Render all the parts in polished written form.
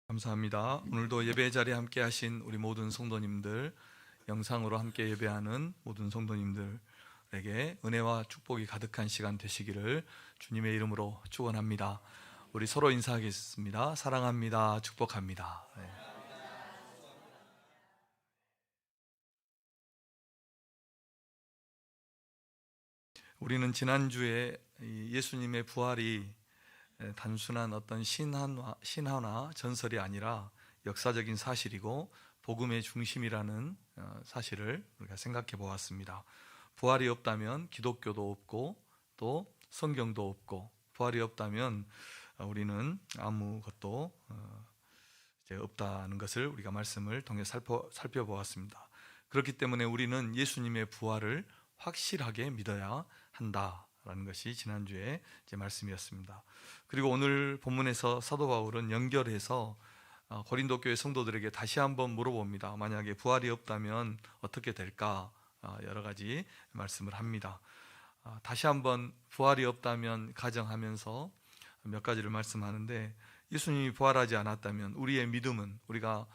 감사합니다. 오늘도 예배 자리에 함께 하신 우리 모든 성도님들, 영상으로 함께 예배하는 모든 성도님들에게 은혜와 축복이 가득한 시간 되시기를 주님의 이름으로 축원합니다. 우리 서로 인사하겠습니다. 사랑합니다. 축복합니다. 네. 우리는 지난주에 예수님의 부활이 단순한 어떤 신화나 전설이 아니라 역사적인 사실이고 복음의 중심이라는 사실을 우리가 생각해 보았습니다. 부활이 없다면 기독교도 없고 또 성경도 없고, 부활이 없다면 우리는 아무것도 이제 없다는 것을 우리가 말씀을 통해 살펴보았습니다. 그렇기 때문에 우리는 예수님의 부활을 확실하게 믿어야 한다라는 것이 지난주에 이제 말씀이었습니다. 그리고 오늘 본문에서 사도 바울은 연결해서 고린도 교회 성도들에게 다시 한번 물어봅니다. 만약에 부활이 없다면 어떻게 될까? 여러 가지 말씀을 합니다. 다시 한번 부활이 없다면 가정하면서 몇 가지를 말씀하는데, 예수님이 부활하지 않았다면 우리의 믿음은, 우리가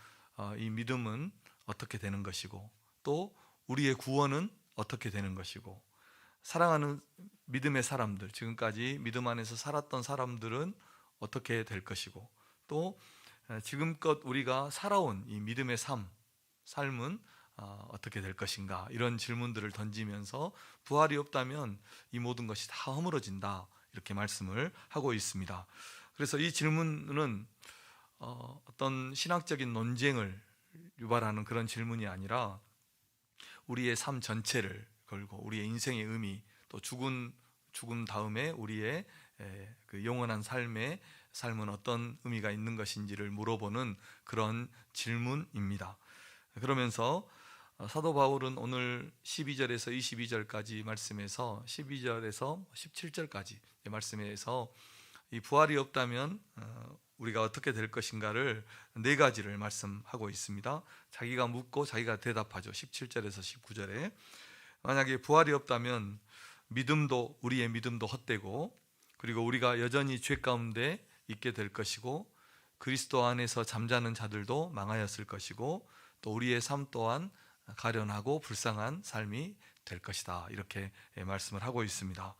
이 믿음은 어떻게 되는 것이고, 또 우리의 구원은 어떻게 되는 것이고, 사랑하는 믿음의 사람들, 지금까지 믿음 안에서 살았던 사람들은 어떻게 될 것이고, 또 지금껏 우리가 살아온 이 믿음의 삶은 어떻게 될 것인가, 이런 질문들을 던지면서 부활이 없다면 이 모든 것이 다 허물어진다, 이렇게 말씀을 하고 있습니다. 그래서 이 질문은 어떤 신학적인 논쟁을 유발하는 그런 질문이 아니라 우리의 삶 전체를 걸고 우리의 인생의 의미, 또 죽음 다음에 우리의 그 영원한 삶은 어떤 의미가 있는 것인지를 물어보는 그런 질문입니다. 그러면서 사도 바울은 오늘 12절에서 22절까지 말씀에서 12절에서 17절까지 말씀에서 이 부활이 없다면 우리가 어떻게 될 것인가를 네 가지를 말씀하고 있습니다. 자기가 묻고 자기가 대답하죠. 17절에서 19절에 만약에 부활이 없다면 우리의 믿음도 헛되고, 그리고 우리가 여전히 죄 가운데 있게 될 것이고, 그리스도 안에서 잠자는 자들도 망하였을 것이고, 또 우리의 삶 또한 가련하고 불쌍한 삶이 될 것이다, 이렇게 말씀을 하고 있습니다.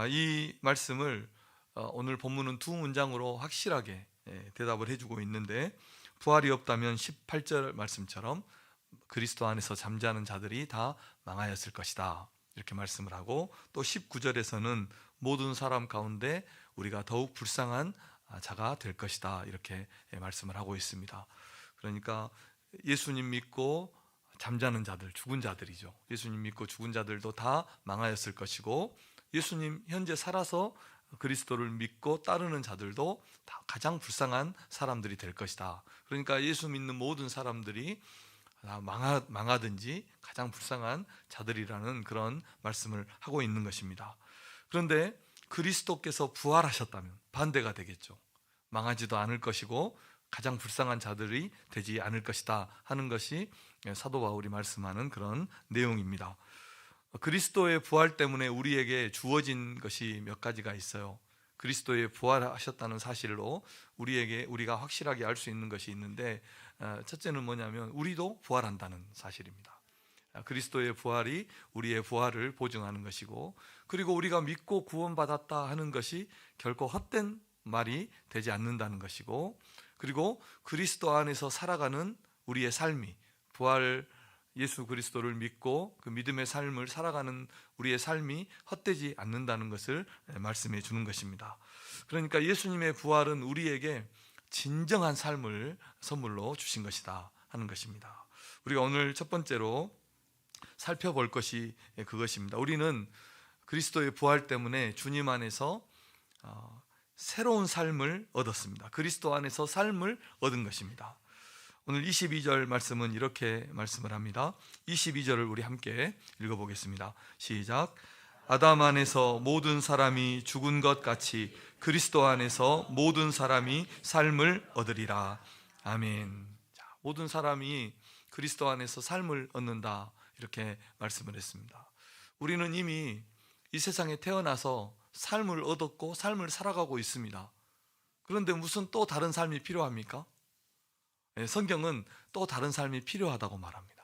이 말씀을 오늘 본문은 두 문장으로 확실하게 대답을 해주고 있는데, 부활이 없다면 18절 말씀처럼 그리스도 안에서 잠자는 자들이 다 망하였을 것이다, 이렇게 말씀을 하고, 또 19절에서는 모든 사람 가운데 우리가 더욱 불쌍한 자가 될 것이다, 이렇게 말씀을 하고 있습니다. 그러니까 예수님 믿고 잠자는 자들, 죽은 자들이죠. 예수님 믿고 죽은 자들도 다 망하였을 것이고, 예수님 현재 살아서 그리스도를 믿고 따르는 자들도 다 가장 불쌍한 사람들이 될 것이다. 그러니까 예수 믿는 모든 사람들이 망하든지 가장 불쌍한 자들이라는 그런 말씀을 하고 있는 것입니다. 그런데 그리스도께서 부활하셨다면 반대가 되겠죠. 망하지도 않을 것이고 가장 불쌍한 자들이 되지 않을 것이다 하는 것이 사도 바울이 말씀하는 그런 내용입니다. 그리스도의 부활 때문에 우리에게 주어진 것이 몇 가지가 있어요. 그리스도의 부활하셨다는 사실로 우리가 확실하게 알 수 있는 것이 있는데, 첫째는 뭐냐면 우리도 부활한다는 사실입니다. 그리스도의 부활이 우리의 부활을 보증하는 것이고, 그리고 우리가 믿고 구원받았다 하는 것이 결코 헛된 말이 되지 않는다는 것이고, 그리고 그리스도 안에서 살아가는 우리의 삶이, 예수 그리스도를 믿고 그 믿음의 삶을 살아가는 우리의 삶이 헛되지 않는다는 것을 말씀해 주는 것입니다. 그러니까 예수님의 부활은 우리에게 진정한 삶을 선물로 주신 것이다 하는 것입니다. 우리가 오늘 첫 번째로 살펴볼 것이 그것입니다. 우리는 그리스도의 부활 때문에 주님 안에서 새로운 삶을 얻었습니다. 그리스도 안에서 삶을 얻은 것입니다. 오늘 22절 말씀은 이렇게 말씀을 합니다. 22절을 우리 함께 읽어보겠습니다. 시작. 아담 안에서 모든 사람이 죽은 것 같이 그리스도 안에서 모든 사람이 삶을 얻으리라. 아멘. 자, 모든 사람이 그리스도 안에서 삶을 얻는다, 이렇게 말씀을 했습니다. 우리는 이미 이 세상에 태어나서 삶을 얻었고 삶을 살아가고 있습니다. 그런데 무슨 또 다른 삶이 필요합니까? 성경은 또 다른 삶이 필요하다고 말합니다.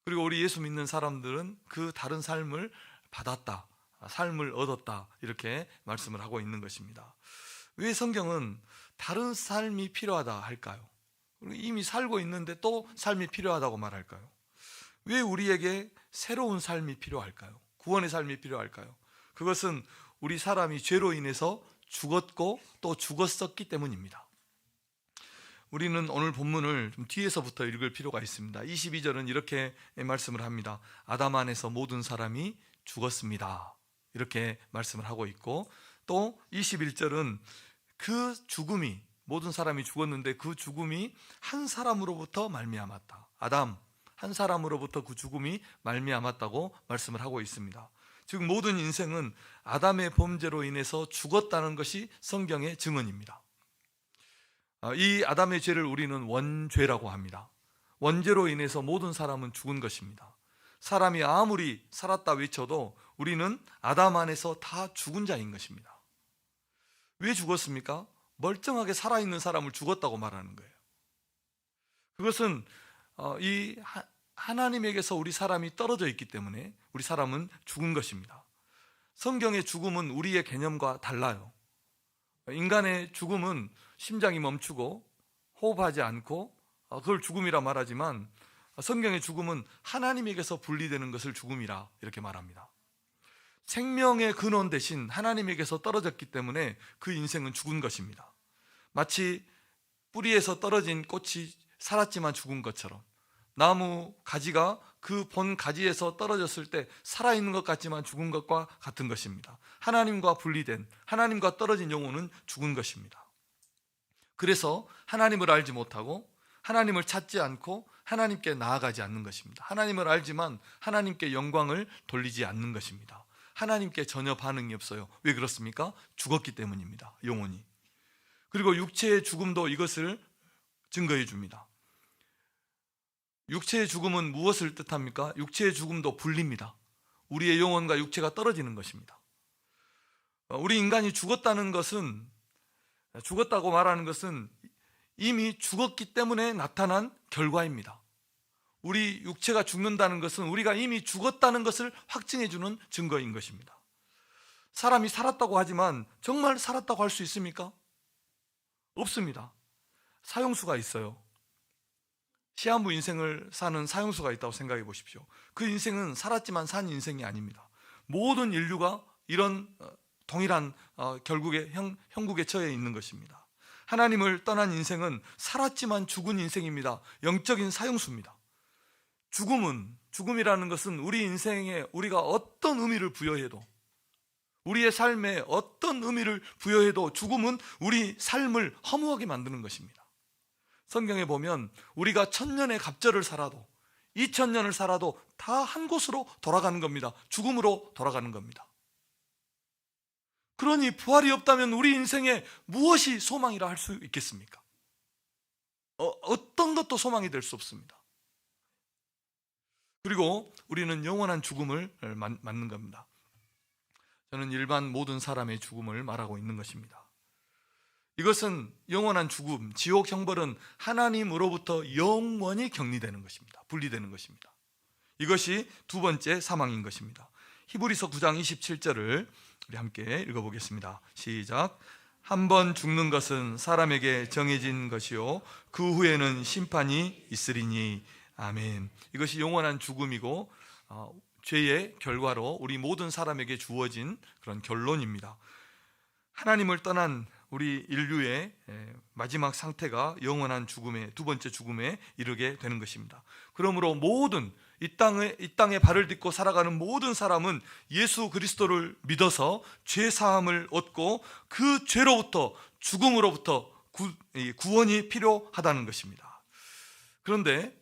그리고 우리 예수 믿는 사람들은 그 다른 삶을 받았다, 삶을 얻었다, 이렇게 말씀을 하고 있는 것입니다. 왜 성경은 다른 삶이 필요하다 할까요? 이미 살고 있는데 또 삶이 필요하다고 말할까요? 왜 우리에게 새로운 삶이 필요할까요? 구원의 삶이 필요할까요? 그것은 우리 사람이 죄로 인해서 죽었고 또 죽었었기 때문입니다. 우리는 오늘 본문을 좀 뒤에서부터 읽을 필요가 있습니다. 22절은 이렇게 말씀을 합니다. 아담 안에서 모든 사람이 죽었습니다, 이렇게 말씀을 하고 있고, 또 21절은 그 죽음이, 모든 사람이 죽었는데 그 죽음이 한 사람으로부터 말미암았다, 아담 한 사람으로부터 그 죽음이 말미암았다고 말씀을 하고 있습니다. 즉 모든 인생은 아담의 범죄로 인해서 죽었다는 것이 성경의 증언입니다. 이 아담의 죄를 우리는 원죄라고 합니다. 원죄로 인해서 모든 사람은 죽은 것입니다. 사람이 아무리 살았다 외쳐도 우리는 아담 안에서 다 죽은 자인 것입니다. 왜 죽었습니까? 멀쩡하게 살아있는 사람을 죽었다고 말하는 거예요. 그것은 이 하나님에게서 우리 사람이 떨어져 있기 때문에 우리 사람은 죽은 것입니다. 성경의 죽음은 우리의 개념과 달라요. 인간의 죽음은 심장이 멈추고 호흡하지 않고 그걸 죽음이라 말하지만, 성경의 죽음은 하나님에게서 분리되는 것을 죽음이라 이렇게 말합니다. 생명의 근원 대신 하나님에게서 떨어졌기 때문에 그 인생은 죽은 것입니다. 마치 뿌리에서 떨어진 꽃이 살았지만 죽은 것처럼, 나무 가지가 그 본 가지에서 떨어졌을 때 살아있는 것 같지만 죽은 것과 같은 것입니다. 하나님과 분리된, 하나님과 떨어진 영혼은 죽은 것입니다. 그래서 하나님을 알지 못하고 하나님을 찾지 않고 하나님께 나아가지 않는 것입니다. 하나님을 알지만 하나님께 영광을 돌리지 않는 것입니다. 하나님께 전혀 반응이 없어요. 왜 그렇습니까? 죽었기 때문입니다. 영혼이. 그리고 육체의 죽음도 이것을 증거해 줍니다. 육체의 죽음은 무엇을 뜻합니까? 육체의 죽음도 분리입니다. 우리의 영혼과 육체가 떨어지는 것입니다. 우리 인간이 죽었다는 것은, 죽었다고 말하는 것은 이미 죽었기 때문에 나타난 결과입니다. 우리 육체가 죽는다는 것은 우리가 이미 죽었다는 것을 확증해 주는 증거인 것입니다. 사람이 살았다고 하지만 정말 살았다고 할 수 있습니까? 없습니다. 사형수가 있어요. 시한부 인생을 사는 사형수가 있다고 생각해 보십시오. 그 인생은 살았지만 산 인생이 아닙니다. 모든 인류가 이런 동일한 결국에 형국에 처해 있는 것입니다. 하나님을 떠난 인생은 살았지만 죽은 인생입니다. 영적인 사형수입니다. 죽음이라는 것은 우리 인생에 우리가 어떤 의미를 부여해도, 우리의 삶에 어떤 의미를 부여해도 죽음은 우리 삶을 허무하게 만드는 것입니다. 성경에 보면 우리가 1000년의 갑절을 살아도 2000년을 살아도 다 한 곳으로 돌아가는 겁니다. 죽음으로 돌아가는 겁니다. 그러니 부활이 없다면 우리 인생에 무엇이 소망이라 할 수 있겠습니까? 어떤 것도 소망이 될 수 없습니다. 그리고 우리는 영원한 죽음을 맞는 겁니다. 저는 일반 모든 사람의 죽음을 말하고 있는 것입니다. 이것은 영원한 죽음, 지옥 형벌은 하나님으로부터 영원히 격리되는 것입니다. 분리되는 것입니다. 이것이 두 번째 사망인 것입니다. 히브리서 9장 27절을 우리 함께 읽어보겠습니다. 시작. 한 번 죽는 것은 사람에게 정해진 것이요 그 후에는 심판이 있으리니. 아멘. 이것이 영원한 죽음이고 죄의 결과로 우리 모든 사람에게 주어진 그런 결론입니다. 하나님을 떠난 우리 인류의 마지막 상태가 영원한 죽음의 두 번째 죽음에 이르게 되는 것입니다. 그러므로 모든 이 땅에 발을 딛고 살아가는 모든 사람은 예수 그리스도를 믿어서 죄 사함을 얻고 그 죄로부터, 죽음으로부터 구원이 필요하다는 것입니다. 그런데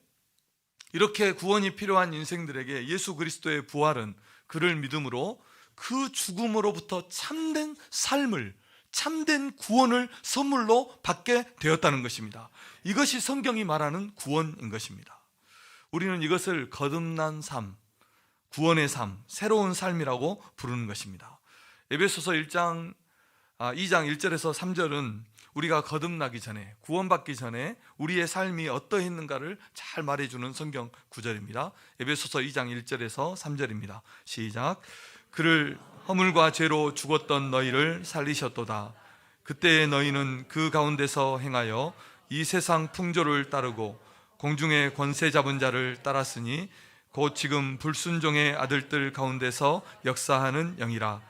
이렇게 구원이 필요한 인생들에게 예수 그리스도의 부활은 그를 믿음으로 그 죽음으로부터 참된 삶을, 참된 구원을 선물로 받게 되었다는 것입니다. 이것이 성경이 말하는 구원인 것입니다. 우리는 이것을 거듭난 삶, 구원의 삶, 새로운 삶이라고 부르는 것입니다. 에베소서 1장 2장 1절에서 3절은 우리가 거듭나기 전에, 구원받기 전에 우리의 삶이 어떠했는가를 잘 말해주는 성경 구절입니다. 에베소서 2장 1절에서 3절입니다. 시작. 그를 허물과 죄로 죽었던 너희를 살리셨도다. 그때의 너희는 그 가운데서 행하여 이 세상 풍조를 따르고 공중의 권세 잡은 자를 따랐으니 곧 지금 불순종의 아들들 가운데서 역사하는 영이라.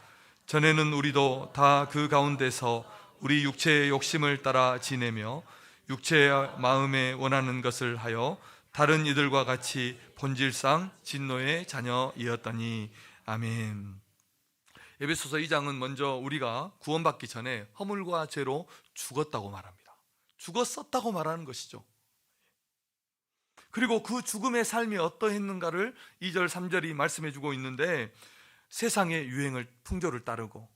전에는 우리도 다 그 가운데서 우리 육체의 욕심을 따라 지내며 육체의 마음에 원하는 것을 하여 다른 이들과 같이 본질상 진노의 자녀이었더니. 아멘. 에베소서 2장은 먼저 우리가 구원받기 전에 허물과 죄로 죽었다고 말합니다. 죽었었다고 말하는 것이죠. 그리고 그 죽음의 삶이 어떠했는가를 2절 3절이 말씀해 주고 있는데, 세상의 유행을, 풍조를 따르고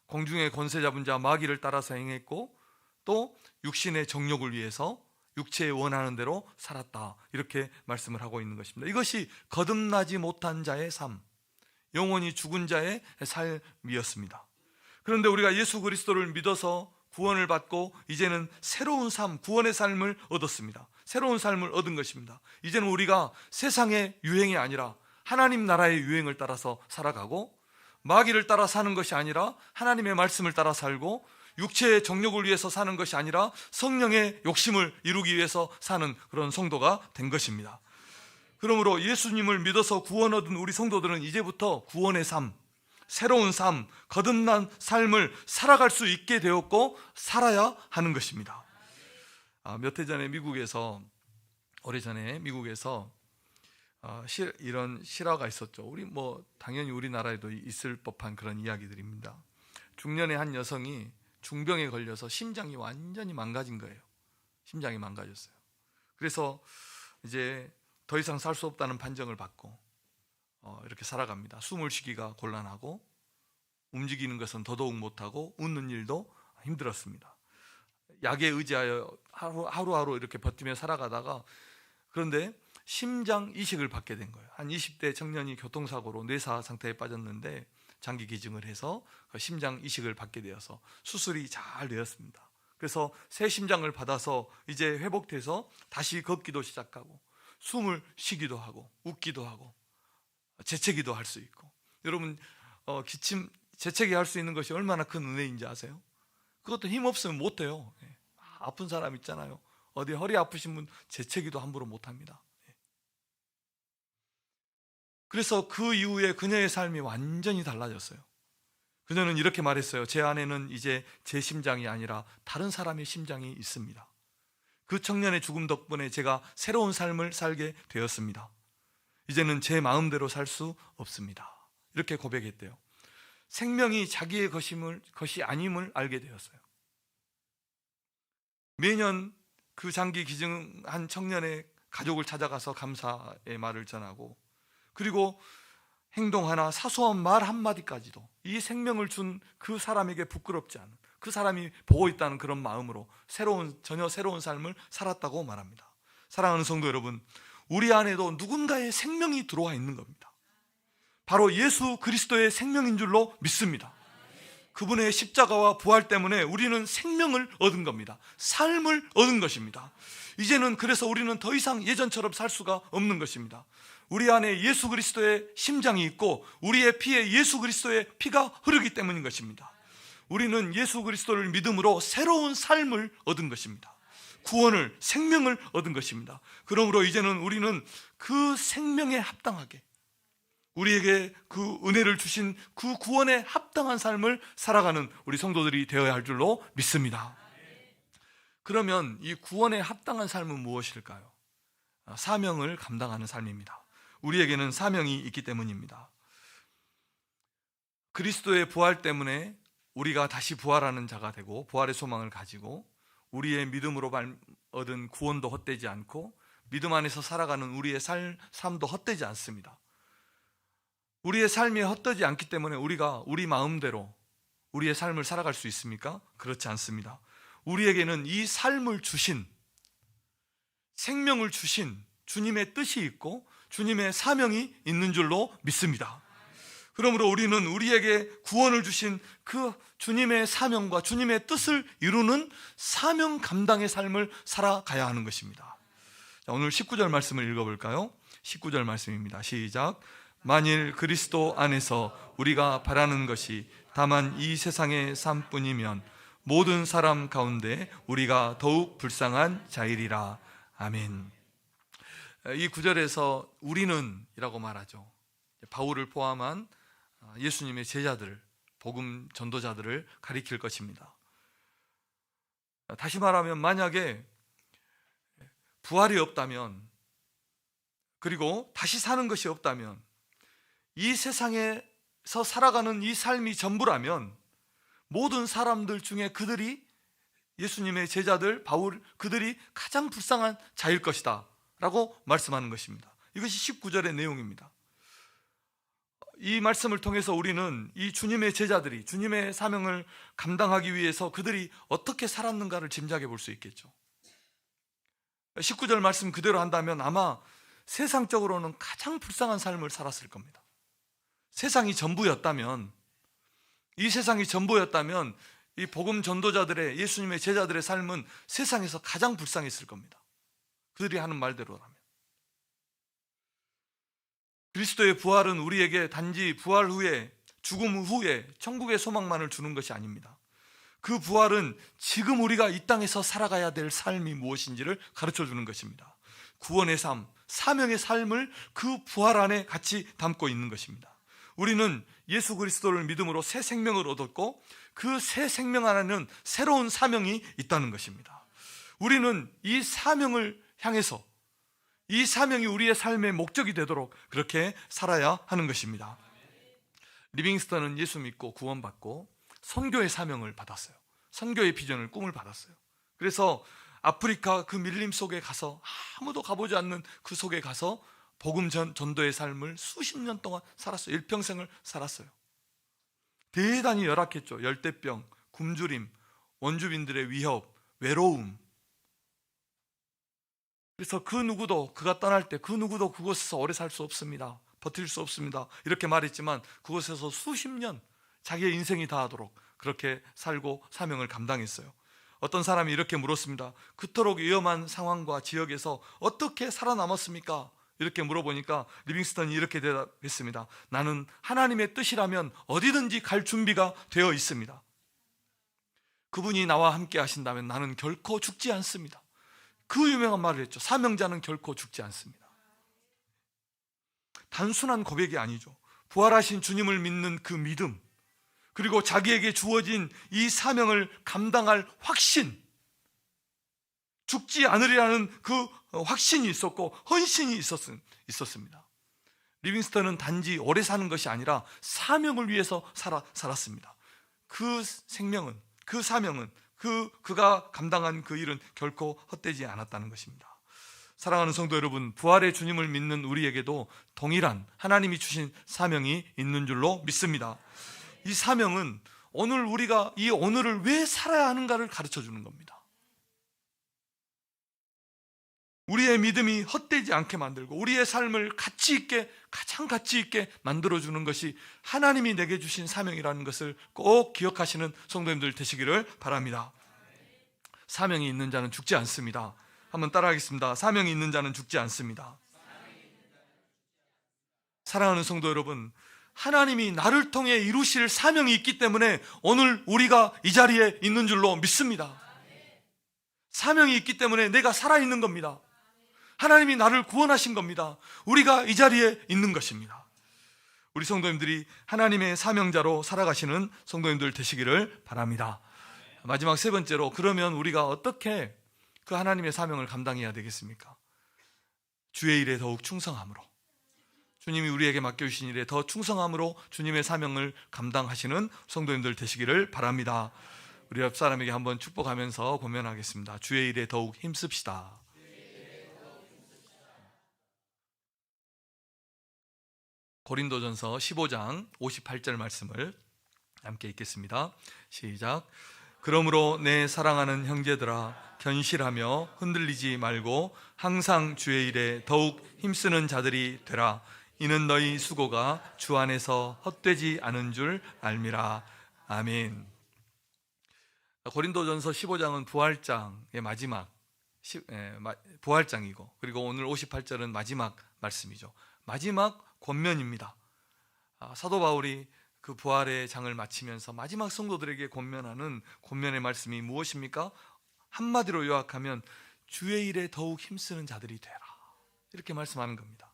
공중의 권세 잡은 자 마귀를 따라서 행했고 또 육신의 정욕을 위해서 육체에 원하는 대로 살았다, 이렇게 말씀을 하고 있는 것입니다. 이것이 거듭나지 못한 자의 삶, 영원히 죽은 자의 삶이었습니다. 그런데 우리가 예수 그리스도를 믿어서 구원을 받고 이제는 새로운 삶, 구원의 삶을 얻었습니다. 새로운 삶을 얻은 것입니다. 이제는 우리가 세상의 유행이 아니라 하나님 나라의 유행을 따라서 살아가고, 마귀를 따라 사는 것이 아니라 하나님의 말씀을 따라 살고, 육체의 정욕을 위해서 사는 것이 아니라 성령의 욕심을 이루기 위해서 사는 그런 성도가 된 것입니다. 그러므로 예수님을 믿어서 구원 얻은 우리 성도들은 이제부터 구원의 삶, 새로운 삶, 거듭난 삶을 살아갈 수 있게 되었고 살아야 하는 것입니다. 몇 해 전에 미국에서, 오래전에 미국에서 이런 실화가 있었죠. 당연히 우리나라에도 있을 법한 그런 이야기들입니다. 중년의 한 여성이 중병에 걸려서 심장이 완전히 망가진 거예요. 심장이 망가졌어요. 그래서 이제 더 이상 살 수 없다는 판정을 받고 이렇게 살아갑니다. 숨을 쉬기가 곤란하고 움직이는 것은 더더욱 못하고 웃는 일도 힘들었습니다. 약에 의지하여 하루하루 이렇게 버티며 살아가다가, 그런데 심장 이식을 받게 된 거예요. 한 20대 청년이 교통사고로 뇌사 상태에 빠졌는데 장기 기증을 해서 심장 이식을 받게 되어서 수술이 잘 되었습니다. 그래서 새 심장을 받아서 이제 회복돼서 다시 걷기도 시작하고 숨을 쉬기도 하고 웃기도 하고 재채기도 할 수 있고. 여러분, 기침, 재채기 할 수 있는 것이 얼마나 큰 은혜인지 아세요? 그것도 힘 없으면 못해요. 아픈 사람 있잖아요. 어디 허리 아프신 분 재채기도 함부로 못합니다. 그래서 그 이후에 그녀의 삶이 완전히 달라졌어요. 그녀는 이렇게 말했어요. 제 안에는 이제 제 심장이 아니라 다른 사람의 심장이 있습니다. 그 청년의 죽음 덕분에 제가 새로운 삶을 살게 되었습니다. 이제는 제 마음대로 살 수 없습니다. 이렇게 고백했대요. 생명이 자기의 것이 아님을 알게 되었어요. 매년 그 장기 기증한 청년의 가족을 찾아가서 감사의 말을 전하고, 그리고 행동 하나, 사소한 말 한마디까지도 이 생명을 준 그 사람에게 부끄럽지 않은, 그 사람이 보고 있다는 그런 마음으로 전혀 새로운 삶을 살았다고 말합니다. 사랑하는 성도 여러분, 우리 안에도 누군가의 생명이 들어와 있는 겁니다. 바로 예수 그리스도의 생명인 줄로 믿습니다. 그분의 십자가와 부활 때문에 우리는 생명을 얻은 겁니다. 삶을 얻은 것입니다. 이제는 그래서 우리는 더 이상 예전처럼 살 수가 없는 것입니다. 우리 안에 예수 그리스도의 심장이 있고 우리의 피에 예수 그리스도의 피가 흐르기 때문인 것입니다. 우리는 예수 그리스도를 믿음으로 새로운 삶을 얻은 것입니다. 구원을, 생명을 얻은 것입니다. 그러므로 이제는 우리는 그 생명에 합당하게, 우리에게 그 은혜를 주신 그 구원에 합당한 삶을 살아가는 우리 성도들이 되어야 할 줄로 믿습니다. 그러면 이 구원에 합당한 삶은 무엇일까요? 사명을 감당하는 삶입니다. 우리에게는 사명이 있기 때문입니다. 그리스도의 부활 때문에 우리가 다시 부활하는 자가 되고 부활의 소망을 가지고 우리의 믿음으로 얻은 구원도 헛되지 않고 믿음 안에서 살아가는 우리의 삶도 헛되지 않습니다. 우리의 삶이 헛되지 않기 때문에 우리가 우리 마음대로 우리의 삶을 살아갈 수 있습니까? 그렇지 않습니다. 우리에게는 이 삶을 주신, 생명을 주신 주님의 뜻이 있고 주님의 사명이 있는 줄로 믿습니다. 그러므로 우리는 우리에게 구원을 주신 그 주님의 사명과 주님의 뜻을 이루는 사명 감당의 삶을 살아가야 하는 것입니다. 자, 오늘 19절 말씀을 읽어볼까요? 19절 말씀입니다. 시작. 만일 그리스도 안에서 우리가 바라는 것이 다만 이 세상의 삶뿐이면 모든 사람 가운데 우리가 더욱 불쌍한 자이리라. 아멘. 이 구절에서 우리는 이라고 말하죠. 바울을 포함한 예수님의 제자들, 복음 전도자들을 가리킬 것입니다. 다시 말하면 만약에 부활이 없다면, 그리고 다시 사는 것이 없다면, 이 세상에서 살아가는 이 삶이 전부라면 모든 사람들 중에 그들이, 예수님의 제자들, 바울, 그들이 가장 불쌍한 자일 것이다 라고 말씀하는 것입니다. 이것이 19절의 내용입니다. 이 말씀을 통해서 우리는 이 주님의 제자들이 주님의 사명을 감당하기 위해서 그들이 어떻게 살았는가를 짐작해 볼 수 있겠죠. 19절 말씀 그대로 한다면 아마 세상적으로는 가장 불쌍한 삶을 살았을 겁니다. 세상이 전부였다면, 이 세상이 전부였다면 이 복음 전도자들의, 예수님의 제자들의 삶은 세상에서 가장 불쌍했을 겁니다. 그들이 하는 말대로라면. 그리스도의 부활은 우리에게 단지 부활 후에, 죽음 후에 천국의 소망만을 주는 것이 아닙니다. 그 부활은 지금 우리가 이 땅에서 살아가야 될 삶이 무엇인지를 가르쳐 주는 것입니다. 구원의 삶, 사명의 삶을 그 부활 안에 같이 담고 있는 것입니다. 우리는 예수 그리스도를 믿음으로 새 생명을 얻었고 그 새 생명 안에는 새로운 사명이 있다는 것입니다. 우리는 이 사명을 향해서, 이 사명이 우리의 삶의 목적이 되도록 그렇게 살아야 하는 것입니다. 리빙스턴은 예수 믿고 구원받고 선교의 사명을 받았어요. 선교의 비전을, 꿈을 받았어요. 그래서 아프리카 그 밀림 속에 가서, 아무도 가보지 않는 그 속에 가서 복음 전도의 삶을 수십 년 동안 살았어요. 일평생을 살았어요. 대단히 열악했죠. 열대병, 굶주림, 원주민들의 위협, 외로움. 그래서 그 누구도, 그가 떠날 때 그 누구도 그곳에서 오래 살 수 없습니다, 버틸 수 없습니다 이렇게 말했지만 그곳에서 수십 년 자기의 인생이 다하도록 그렇게 살고 사명을 감당했어요. 어떤 사람이 이렇게 물었습니다. 그토록 위험한 상황과 지역에서 어떻게 살아남았습니까? 이렇게 물어보니까 리빙스턴이 이렇게 대답했습니다. 나는 하나님의 뜻이라면 어디든지 갈 준비가 되어 있습니다. 그분이 나와 함께 하신다면 나는 결코 죽지 않습니다. 그 유명한 말을 했죠. 사명자는 결코 죽지 않습니다. 단순한 고백이 아니죠. 부활하신 주님을 믿는 그 믿음, 그리고 자기에게 주어진 이 사명을 감당할 확신, 죽지 않으리라는 그 확신이 있었고 헌신이 있었습니다. 리빙스턴은 단지 오래 사는 것이 아니라 사명을 위해서 살았습니다. 그 생명은, 그 사명은, 그가 감당한 그 일은 결코 헛되지 않았다는 것입니다. 사랑하는 성도 여러분, 부활의 주님을 믿는 우리에게도 동일한 하나님이 주신 사명이 있는 줄로 믿습니다. 이 사명은 오늘 우리가 이 오늘을 왜 살아야 하는가를 가르쳐 주는 겁니다. 우리의 믿음이 헛되지 않게 만들고 우리의 삶을 가치 있게, 가장 가치 있게 만들어주는 것이 하나님이 내게 주신 사명이라는 것을 꼭 기억하시는 성도님들 되시기를 바랍니다. 사명이 있는 자는 죽지 않습니다. 한번 따라하겠습니다. 사명이 있는 자는 죽지 않습니다. 사랑하는 성도 여러분, 하나님이 나를 통해 이루실 사명이 있기 때문에 오늘 우리가 이 자리에 있는 줄로 믿습니다. 사명이 있기 때문에 내가 살아있는 겁니다. 하나님이 나를 구원하신 겁니다. 우리가 이 자리에 있는 것입니다. 우리 성도님들이 하나님의 사명자로 살아가시는 성도님들 되시기를 바랍니다. 마지막 세 번째로, 그러면 우리가 어떻게 그 하나님의 사명을 감당해야 되겠습니까? 주의 일에 더욱 충성함으로, 주님이 우리에게 맡겨주신 일에 더 충성함으로 주님의 사명을 감당하시는 성도님들 되시기를 바랍니다. 우리 옆 사람에게 한번 축복하면서 고면하겠습니다. 주의 일에 더욱 힘씁시다. 고린도전서 15장 58절 말씀을 함께 읽겠습니다. 시작. 그러므로 내 사랑하는 형제들아, 견실하며 흔들리지 말고 항상 주의 일에 더욱 힘쓰는 자들이 되라. 이는 너희 수고가 주 안에서 헛되지 않은 줄 알미라. 아멘. 고린도전서 15장은 부활장의 마지막 부활장이고, 그리고 오늘 58절은 마지막 말씀이죠. 마지막 권면입니다. 사도 바울이 그 부활의 장을 마치면서 마지막 성도들에게 권면하는 권면의 말씀이 무엇입니까? 한마디로 요약하면 주의 일에 더욱 힘쓰는 자들이 되라, 이렇게 말씀하는 겁니다.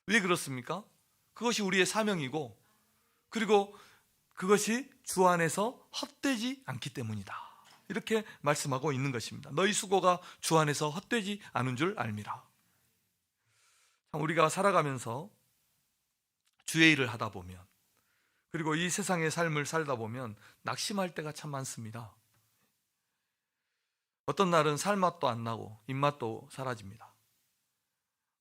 왜 그렇습니까? 그것이 우리의 사명이고, 그리고 그것이 주 안에서 헛되지 않기 때문이다, 이렇게 말씀하고 있는 것입니다. 너희 수고가 주 안에서 헛되지 않은 줄 알미라. 우리가 살아가면서 주의 일을 하다 보면, 그리고 이 세상의 삶을 살다 보면 낙심할 때가 참 많습니다. 어떤 날은 살맛도 안 나고 입맛도 사라집니다.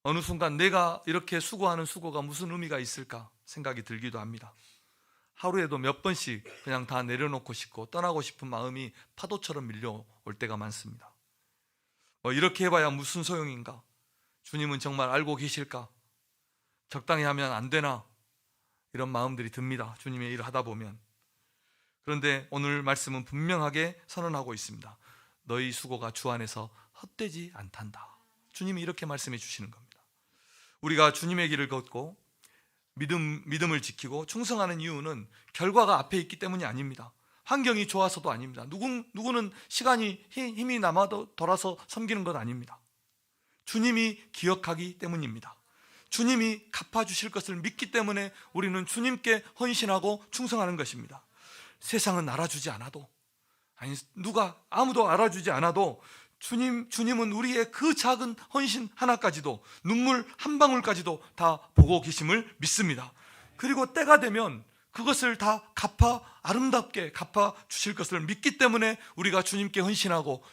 어느 순간 내가 이렇게 수고하는 수고가 무슨 의미가 있을까 생각이 들기도 합니다. 하루에도 몇 번씩 그냥 다 내려놓고 싶고 떠나고 싶은 마음이 파도처럼 밀려올 때가 많습니다. 이렇게 해봐야 무슨 소용인가? 주님은 정말 알고 계실까? 적당히 하면 안 되나? 이런 마음들이 듭니다, 주님의 일을 하다 보면. 그런데 오늘 말씀은 분명하게 선언하고 있습니다. 너희 수고가 주 안에서 헛되지 않단다. 주님이 이렇게 말씀해 주시는 겁니다. 우리가 주님의 길을 걷고 믿음을 지키고 충성하는 이유는 결과가 앞에 있기 때문이 아닙니다. 환경이 좋아서도 아닙니다. 누구는 시간이 힘이 남아도 돌아서 섬기는 것 아닙니다. 주님이 기억하기 때문입니다. 주님이 갚아주실 것을 믿기 때문에 우리는 주님께 헌신하고 충성하는 것입니다. 세상은 알아주지 않아도, 아무도 알아주지 않아도 주님은 우리의 그 작은 헌신 하나까지도, 눈물 한 방울까지도 다 보고 계심을 믿습니다. 그리고 때가 되면 그것을 다 아름답게 갚아 주실 것을 믿기 때문에 우리가 주님께 헌신하고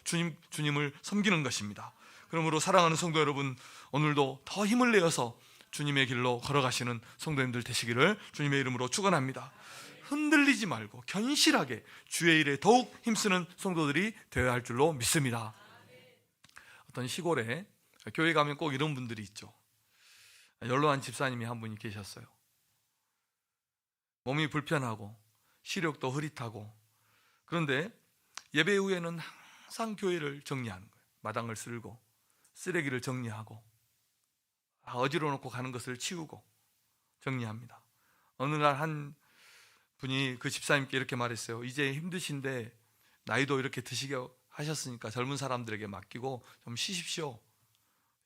주님을 섬기는 것입니다. 그러므로 사랑하는 성도 여러분, 오늘도 더 힘을 내어서 주님의 길로 걸어가시는 성도님들 되시기를 주님의 이름으로 축원합니다. 흔들리지 말고 견실하게 주의 일에 더욱 힘쓰는 성도들이 되어야 할 줄로 믿습니다. 어떤 시골에 교회 가면 꼭 이런 분들이 있죠. 연로한 집사님이 한 분이 계셨어요. 몸이 불편하고 시력도 흐릿하고, 그런데 예배 후에는 항상 교회를 정리하는 거예요. 마당을 쓸고 쓰레기를 정리하고 어지러워 놓고 가는 것을 치우고 정리합니다. 어느 날 한 분이 그 집사님께 이렇게 말했어요. 이제 힘드신데 나이도 이렇게 드시게 하셨으니까 젊은 사람들에게 맡기고 좀 쉬십시오,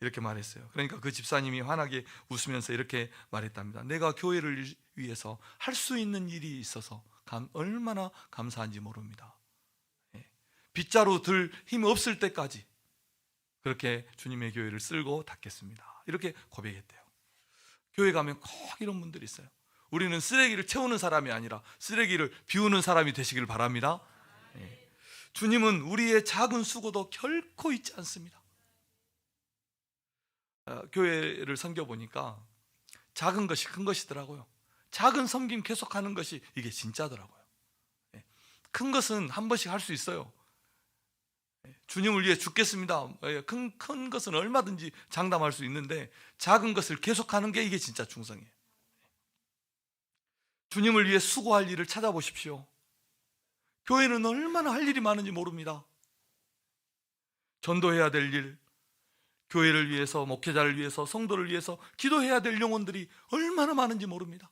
이렇게 말했어요. 그러니까 그 집사님이 환하게 웃으면서 이렇게 말했답니다. 내가 교회를 위해서 할 수 있는 일이 있어서 얼마나 감사한지 모릅니다. 빗자루 들 힘 없을 때까지 그렇게 주님의 교회를 쓸고 닦겠습니다, 이렇게 고백했대요. 교회 가면 꼭 이런 분들이 있어요. 우리는 쓰레기를 채우는 사람이 아니라 쓰레기를 비우는 사람이 되시길 바랍니다. 주님은 우리의 작은 수고도 결코 잊지 않습니다. 교회를 섬겨보니까 작은 것이 큰 것이더라고요. 작은 섬김 계속하는 것이 이게 진짜더라고요. 큰 것은 한 번씩 할 수 있어요. 주님을 위해 죽겠습니다. 큰 것은 얼마든지 장담할 수 있는데 작은 것을 계속하는 게 이게 진짜 충성이에요. 주님을 위해 수고할 일을 찾아보십시오. 교회는 얼마나 할 일이 많은지 모릅니다. 전도해야 될 일, 교회를 위해서, 목회자를 위해서, 성도를 위해서 기도해야 될 영혼들이 얼마나 많은지 모릅니다.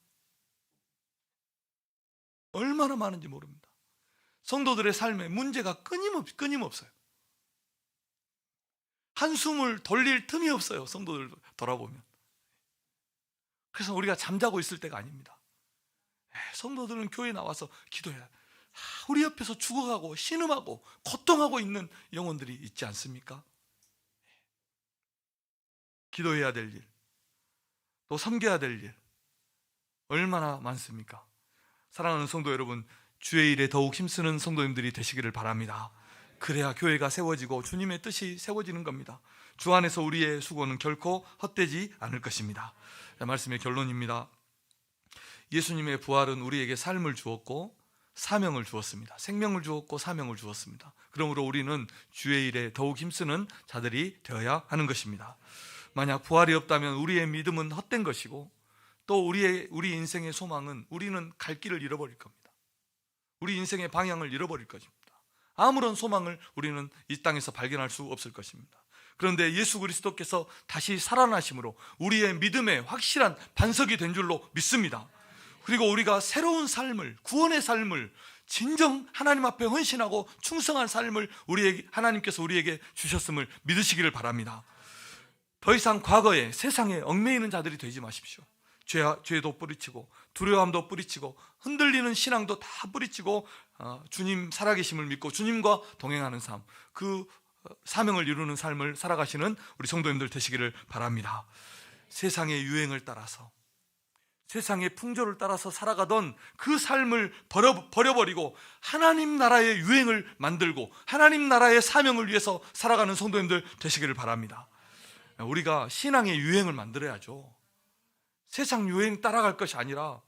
얼마나 많은지 모릅니다. 성도들의 삶에 문제가 끊임없어요. 한숨을 돌릴 틈이 없어요, 성도들 돌아보면. 그래서 우리가 잠자고 있을 때가 아닙니다. 성도들은 교회에 나와서 기도해야, 우리 옆에서 죽어가고 신음하고 고통하고 있는 영혼들이 있지 않습니까? 기도해야 될 일, 또 섬겨야 될 일 얼마나 많습니까? 사랑하는 성도 여러분, 주의 일에 더욱 힘쓰는 성도님들이 되시기를 바랍니다. 그래야 교회가 세워지고 주님의 뜻이 세워지는 겁니다. 주 안에서 우리의 수고는 결코 헛되지 않을 것입니다. 말씀의 결론입니다. 예수님의 부활은 우리에게 삶을 주었고 사명을 주었습니다. 생명을 주었고 사명을 주었습니다. 그러므로 우리는 주의 일에 더욱 힘쓰는 자들이 되어야 하는 것입니다. 만약 부활이 없다면 우리의 믿음은 헛된 것이고, 또 우리 인생의 소망은, 우리는 갈 길을 잃어버릴 겁니다. 우리 인생의 방향을 잃어버릴 것입니다. 아무런 소망을 우리는 이 땅에서 발견할 수 없을 것입니다. 그런데 예수 그리스도께서 다시 살아나심으로 우리의 믿음의 확실한 반석이 된 줄로 믿습니다. 그리고 우리가 새로운 삶을, 구원의 삶을, 진정 하나님 앞에 헌신하고 충성한 삶을 하나님께서 우리에게 주셨음을 믿으시기를 바랍니다. 더 이상 과거에 세상에 얽매이는 자들이 되지 마십시오. 죄도 뿌리치고 두려움도 뿌리치고 흔들리는 신앙도 다 뿌리치고 주님 살아계심을 믿고 주님과 동행하는 삶, 그 사명을 이루는 삶을 살아가시는 우리 성도님들 되시기를 바랍니다. 세상의 유행을 따라서, 세상의 풍조를 따라서 살아가던 그 삶을 버려버리고 하나님 나라의 유행을 만들고 하나님 나라의 사명을 위해서 살아가는 성도님들 되시기를 바랍니다. 우리가 신앙의 유행을 만들어야죠. 세상 유행 따라갈 것이 아니라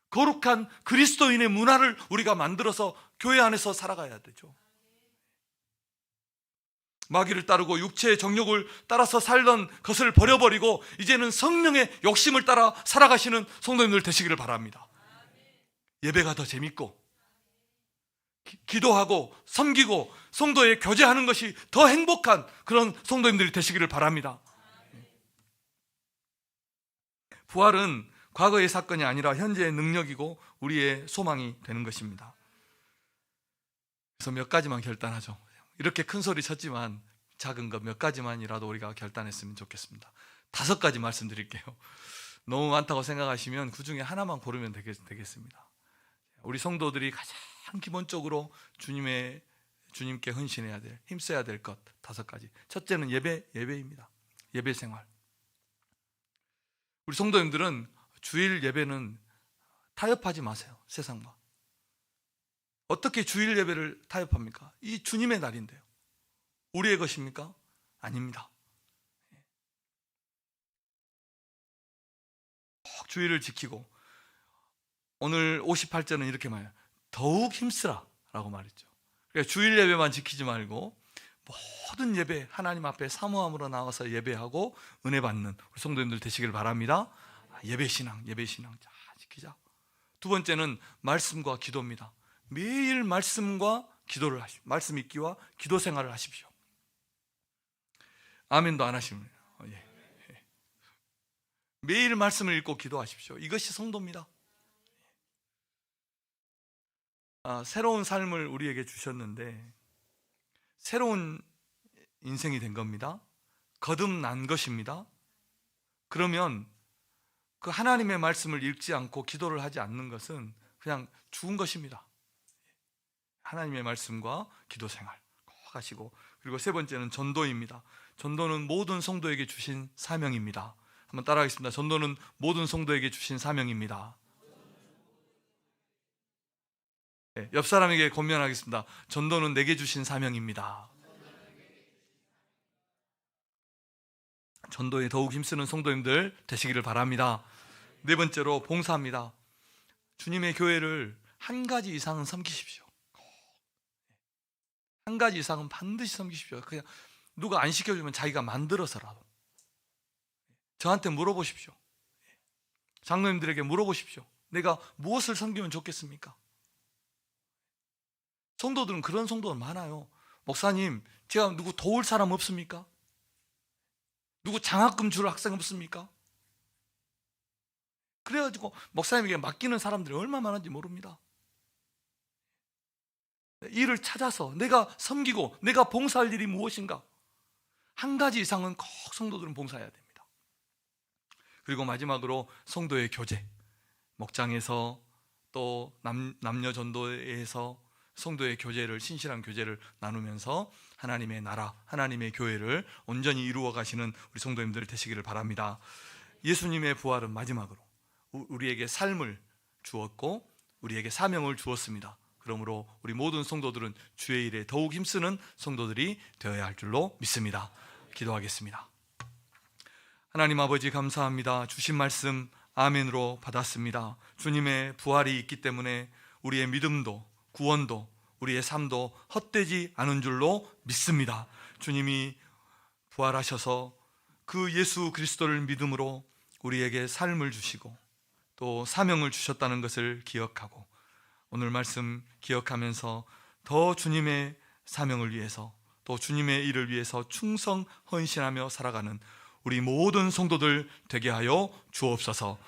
거룩한 그리스도인의 문화를 우리가 만들어서 교회 안에서 살아가야 되죠. 마귀를 따르고 육체의 정욕을 따라서 살던 것을 버려버리고 이제는 성령의 욕심을 따라 살아가시는 성도님들 되시기를 바랍니다. 예배가 더 재밌고 기도하고 섬기고 성도의 교제하는 것이 더 행복한 그런 성도님들이 되시기를 바랍니다. 부활은 과거의 사건이 아니라 현재의 능력이고 우리의 소망이 되는 것입니다. 그래서 몇 가지만 결단하죠. 이렇게 큰 소리 쳤지만 작은 것 몇 가지만이라도 우리가 결단했으면 좋겠습니다. 5가지 말씀드릴게요. 너무 많다고 생각하시면 그 중에 하나만 고르면 되겠습니다. 우리 성도들이 가장 기본적으로 주님께 헌신해야 될, 힘써야 될 것 5가지. 첫째는 예배입니다. 예배 생활. 우리 성도님들은 주일 예배는 타협하지 마세요. 세상과. 어떻게 주일 예배를 타협합니까? 이 주님의 날인데요. 우리의 것입니까? 아닙니다. 꼭 주일을 지키고, 오늘 58절은 이렇게 말해요. 더욱 힘쓰라 라고 말했죠. 그러니까 주일 예배만 지키지 말고 모든 예배 하나님 앞에 사모함으로 나와서 예배하고 은혜 받는 우리 성도님들 되시길 바랍니다. 예배신앙 자, 지키자. 2번째는 말씀과 기도입니다. 매일 말씀과 기도를 하십시오. 말씀 읽기와 기도 생활을 하십시오. 아멘도 안 하시면 매일 말씀을 읽고 기도하십시오. 이것이 성도입니다. 새로운 삶을 우리에게 주셨는데 새로운 인생이 된 겁니다. 거듭난 것입니다. 그러면 그 하나님의 말씀을 읽지 않고 기도를 하지 않는 것은 그냥 죽은 것입니다. 하나님의 말씀과 기도 생활 꼭 하시고, 그리고 3번째는 전도입니다. 전도는 모든 성도에게 주신 사명입니다. 한번 따라하겠습니다. 전도는 모든 성도에게 주신 사명입니다. 옆 사람에게 권면하겠습니다. 전도는 내게 주신 사명입니다. 전도에 더욱 힘쓰는 성도님들 되시기를 바랍니다. 4번째로 봉사합니다. 주님의 교회를 한 가지 이상은 섬기십시오. 한 가지 이상은 반드시 섬기십시오. 그냥 누가 안 시켜주면 자기가 만들어서라도. 저한테 물어보십시오. 장로님들에게 물어보십시오. 내가 무엇을 섬기면 좋겠습니까? 성도들은 그런 성도는 많아요. 목사님, 제가 누구 도울 사람 없습니까? 누구 장학금 줄 학생 없습니까? 그래가지고 목사님에게 맡기는 사람들이 얼마나 많은지 모릅니다. 일을 찾아서 내가 섬기고 내가 봉사할 일이 무엇인가? 한 가지 이상은 꼭 성도들은 봉사해야 됩니다. 그리고 마지막으로 성도의 교제, 목장에서 또 남녀 전도회에서 성도의 교제를, 신실한 교제를 나누면서 하나님의 나라, 하나님의 교회를 온전히 이루어 가시는 우리 성도님들 되시기를 바랍니다. 예수님의 부활은 마지막으로 우리에게 삶을 주었고 우리에게 사명을 주었습니다. 그러므로 우리 모든 성도들은 주의 일에 더욱 힘쓰는 성도들이 되어야 할 줄로 믿습니다. 기도하겠습니다. 하나님 아버지, 감사합니다. 주신 말씀 아멘으로 받았습니다. 주님의 부활이 있기 때문에 우리의 믿음도 구원도 우리의 삶도 헛되지 않은 줄로 믿습니다. 주님이 부활하셔서 그 예수 그리스도를 믿음으로 우리에게 삶을 주시고 또 사명을 주셨다는 것을 기억하고 오늘 말씀 기억하면서 더 주님의 사명을 위해서, 또 주님의 일을 위해서 충성 헌신하며 살아가는 우리 모든 성도들 되게 하여 주옵소서.